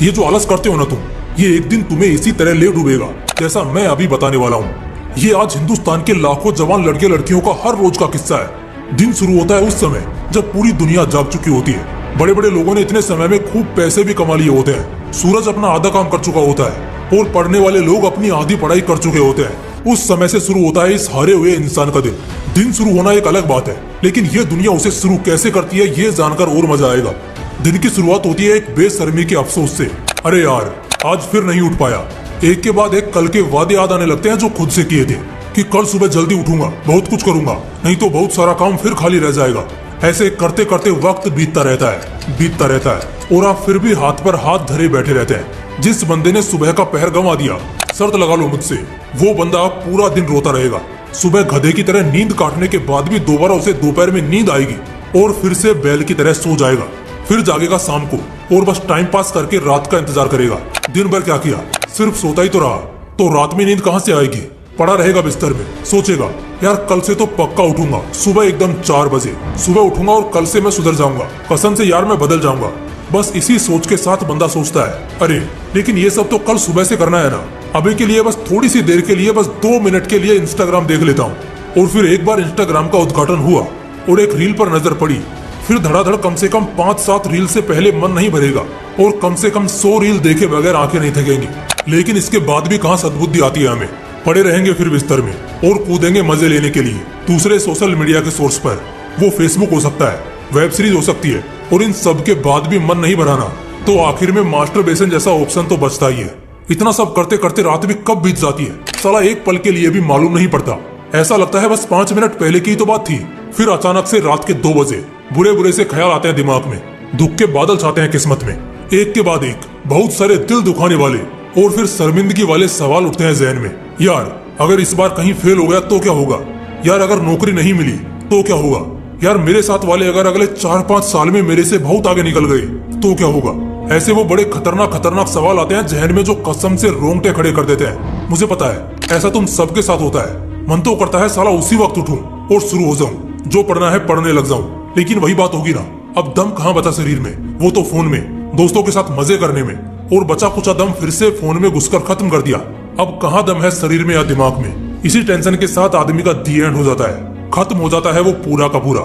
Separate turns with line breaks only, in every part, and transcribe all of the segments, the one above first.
ये जो आलस करते हो ना तुम, ये एक दिन तुम्हें इसी तरह ले डूबेगा जैसा मैं अभी बताने वाला हूँ। ये आज हिंदुस्तान के लाखों जवान लड़के लड़कियों का हर रोज का किस्सा है। दिन शुरू होता है उस समय जब पूरी दुनिया जाग चुकी होती है। बड़े बड़े लोगों ने इतने समय में खूब पैसे भी कमा लिए होते हैं। सूरज अपना आधा काम कर चुका होता है और पढ़ने वाले लोग अपनी आधी पढ़ाई कर चुके होते हैं। उस समय से शुरू होता है इस हारे हुए इंसान का दिन। दिन शुरू होना एक अलग बात है, लेकिन ये दुनिया उसे शुरू कैसे करती है ये जानकर और मजा आएगा। दिन की शुरुआत होती है एक बेशर्मी के अफसोस से। अरे यार, आज फिर नहीं उठ पाया। एक के बाद एक कल के वादे याद आने लगते हैं जो खुद से किए थे कि कल सुबह जल्दी उठूंगा, बहुत कुछ करूंगा, नहीं तो बहुत सारा काम फिर खाली रह जाएगा। ऐसे करते करते वक्त बीतता रहता है और आप फिर भी हाथ पर हाथ धरे बैठे रहते हैं। जिस बंदे ने सुबह का पहर गंवा दिया, शर्त लगा लो मुझसे, वो बंदा अब पूरा दिन रोता रहेगा। सुबह गधे की तरह नींद काटने के बाद भी दोबारा उसे दोपहर में नींद आएगी और फिर से बैल की तरह सो जाएगा। फिर जागेगा शाम को और बस टाइम पास करके रात का इंतजार करेगा। दिन भर क्या किया, सिर्फ सोता ही तो रहा, तो रात में नींद कहाँ से आएगी। पड़ा रहेगा बिस्तर में, सोचेगा यार कल से तो पक्का उठूंगा, सुबह एकदम 4 बजे सुबह उठूंगा और कल से मैं सुधर जाऊंगा, कसम से यार मैं बदल जाऊंगा। बस इसी सोच के साथ बंदा सोचता है, अरे लेकिन ये सब तो कल सुबह से करना है ना, अभी के लिए बस थोड़ी सी देर के लिए, बस 2 मिनट के लिए इंस्टाग्राम देख लेता हूँ। और फिर एक बार इंस्टाग्राम का उद्घाटन हुआ और एक रील पर नजर पड़ी। फिर धड़ाधड़ कम से कम 5-7 रील से पहले मन नहीं भरेगा और कम से कम 100 रील देखे बगैर आंखें नहीं थकेंगी। लेकिन इसके बाद भी कहाँ सद्बुद्धि आती है हमें। पड़े रहेंगे फिर बिस्तर में और कूदेंगे मजे लेने के लिए दूसरे सोशल मीडिया के सोर्स पर। वो फेसबुक हो सकता है, वेब सीरीज हो सकती है, और इन सब के बाद भी मन नहीं भराना तो आखिर में मास्टरबेशन जैसा ऑप्शन तो बचता ही है। इतना सब करते करते रात भी कब बीत जाती है साला एक पल के लिए भी मालूम नहीं पड़ता। ऐसा लगता है बस 5 मिनट पहले की तो बात थी। फिर अचानक से रात के 2 बजे बुरे बुरे से ख्याल आते हैं दिमाग में, दुख के बादल छाते हैं किस्मत में, एक के बाद एक बहुत सारे दिल दुखाने वाले और फिर शर्मिंदगी वाले सवाल उठते हैं जहन में। यार अगर इस बार कहीं फेल हो गया तो क्या होगा, यार अगर नौकरी नहीं मिली तो क्या होगा, यार मेरे साथ वाले अगर अगले 4-5 साल में मेरे से बहुत आगे निकल गए तो क्या होगा। ऐसे वो बड़े खतरनाक सवाल आते हैं जहन में जो कसम से रोंगटे खड़े कर देते हैं। मुझे पता है ऐसा तुम सबके साथ होता है। मन तो करता है साला उसी वक्त उठूं और शुरू हो जाऊं, जो पढ़ना है पढ़ने लग जाऊं, लेकिन वही बात होगी ना, अब दम कहाँ बचा शरीर में, वो तो फोन में, दोस्तों के साथ मजे करने में, और बचा कुचा दम फिर से फोन में घुसकर खत्म कर दिया। अब कहाँ दम है शरीर में या दिमाग में। इसी टेंशन के साथ आदमी का दी एंड हो जाता है, खत्म हो जाता है वो पूरा का पूरा।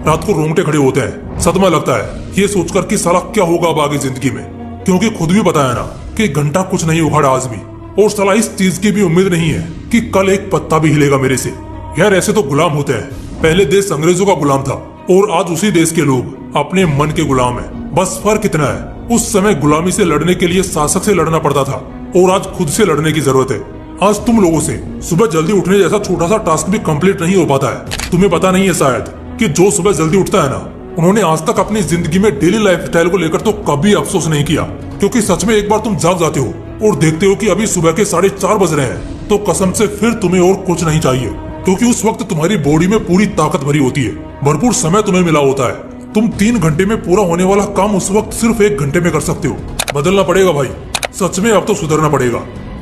रात को रोंगटे खड़े होते हैं, सदमा लगता है ये सोचकर कि साला क्या होगा अब आगे जिंदगी में, क्योंकि खुद भी पता है ना कि घंटा कुछ नहीं उखाड़ा आज भी, और साला इस चीज की भी उम्मीद नहीं है कि कल एक पत्ता भी हिलेगा मेरे से। यार ऐसे तो गुलाम होते हैं। पहले देश अंग्रेजों का गुलाम था और आज उसी देश के लोग अपने मन के गुलाम हैं। बस फर्क इतना है, उस समय गुलामी से लड़ने के लिए शासक से लड़ना पड़ता था और आज खुद से लड़ने की जरूरत है। आज तुम लोगों से सुबह जल्दी उठने जैसा छोटा सा टास्क भी कंप्लीट नहीं हो पाता है। तुम्हें पता नहीं है शायद कि जो सुबह जल्दी उठता है ना, उन्होंने आज तक अपनी जिंदगी में डेली लाइफस्टाइल को लेकर तो कभी अफसोस नहीं किया। क्योंकि सच में एक बार तुम जाग जाते हो और देखते हो कि अभी सुबह के 4:30 बज रहे हैं, तो कसम से फिर तुम्हें और कुछ नहीं चाहिए, क्योंकि उस वक्त तुम्हारी बॉडी में पूरी ताकत भरी होती है, भरपूर समय तुम्हें मिला होता है। तुम 3 घंटे में पूरा होने वाला काम उस वक्त सिर्फ 1 घंटे में कर सकते हो। बदलना पड़ेगा भाई, सच में अब तो सुधरना पड़ेगा।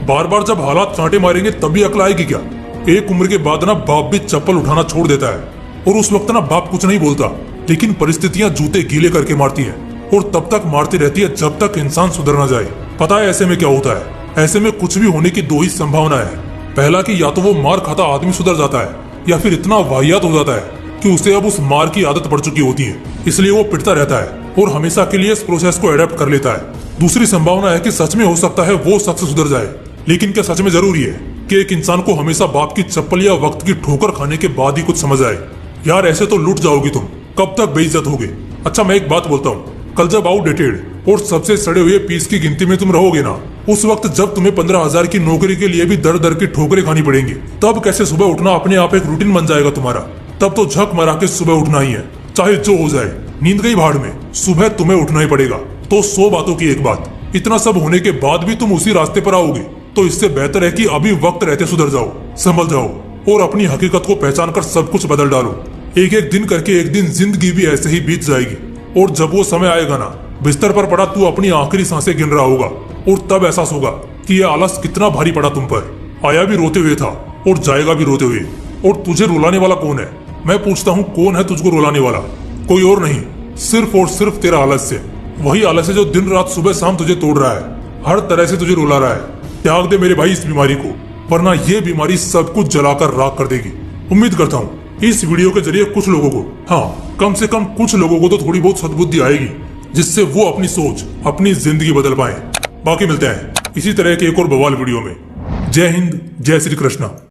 बार बार जब हालात चांटे मारेंगे तभी अकल आएगी क्या। एक उम्र के बाद ना बाप भी चप्पल उठाना छोड़ देता है, और उस वक्त ना बाप कुछ नहीं बोलता, लेकिन परिस्थितियां जूते गीले करके मारती है, और तब तक मारती रहती है जब तक इंसान सुधर ना जाए। पता है ऐसे में क्या होता है, ऐसे में कुछ भी होने की 2 ही संभावना है। पहला कि या तो वो मार खाता आदमी सुधर जाता है, या फिर इतना वाहियात हो जाता है कि उसे अब उस मार की आदत पड़ चुकी होती है, इसलिए वो पिटता रहता है और हमेशा के लिए इस प्रोसेस को एडेप्ट कर लेता है। दूसरी संभावना है कि सच में हो सकता है वो शख्स सुधर जाए, लेकिन क्या सच में जरूरी है कि एक इंसान को हमेशा बाप की चप्पल या वक्त की ठोकर खाने के बाद ही कुछ समझ आए। यार ऐसे तो लूट जाओगी तुम, कब तक बेइज्जत होगे। अच्छा मैं एक बात बोलता हूँ, कल जब आउटडेटेड और सबसे सड़े हुए पीस की गिनती में तुम रहोगे ना, उस वक्त जब तुम्हें 15,000 की नौकरी के लिए भी दर दर की ठोकरें खानी पड़ेंगी, तब कैसे सुबह उठना अपने आप एक रूटीन बन जाएगा तुम्हारा। तब तो झक मारा के सुबह उठना ही है, चाहे जो हो जाए। नींद गई भाड़ में, सुबह तुम्हें उठना ही पड़ेगा। तो 100 बातों की एक बात, इतना सब होने के बाद भी तुम उसी रास्ते पर आओगे, तो इससे बेहतर है कि अभी वक्त रहते सुधर जाओ, संभल जाओ और अपनी हकीकत को पहचान कर सब कुछ बदल डालो। एक एक दिन करके एक दिन जिंदगी भी ऐसे ही बीत जाएगी, और जब वो समय आएगा ना, बिस्तर पर पड़ा तू अपनी आखिरी सांसें गिन रहा होगा, और तब एहसास होगा कि यह आलस कितना भारी पड़ा तुम पर। आया भी रोते हुए था और जाएगा भी रोते हुए। और तुझे रुलाने वाला कौन है? मैं पूछता हूँ, कौन है तुझको रुलाने वाला? कोई और नहीं, सिर्फ और सिर्फ तेरा आलस्य। वही आलस है जो दिन रात सुबह शाम तुझे तोड़ रहा है, हर तरह से तुझे रुला रहा है। त्याग दे मेरे भाई इस बीमारी को, वरना ये बीमारी सब कुछ जलाकर राख कर देगी। उम्मीद करता हूँ इस वीडियो के जरिए कुछ लोगों को, हाँ कम से कम कुछ लोगों को तो थोड़ी बहुत सद्बुद्धि आएगी, जिससे वो अपनी सोच, अपनी जिंदगी बदल पाए। बाकी मिलते हैं इसी तरह के एक और बवाल वीडियो में। जय हिंद, जय श्री कृष्णा।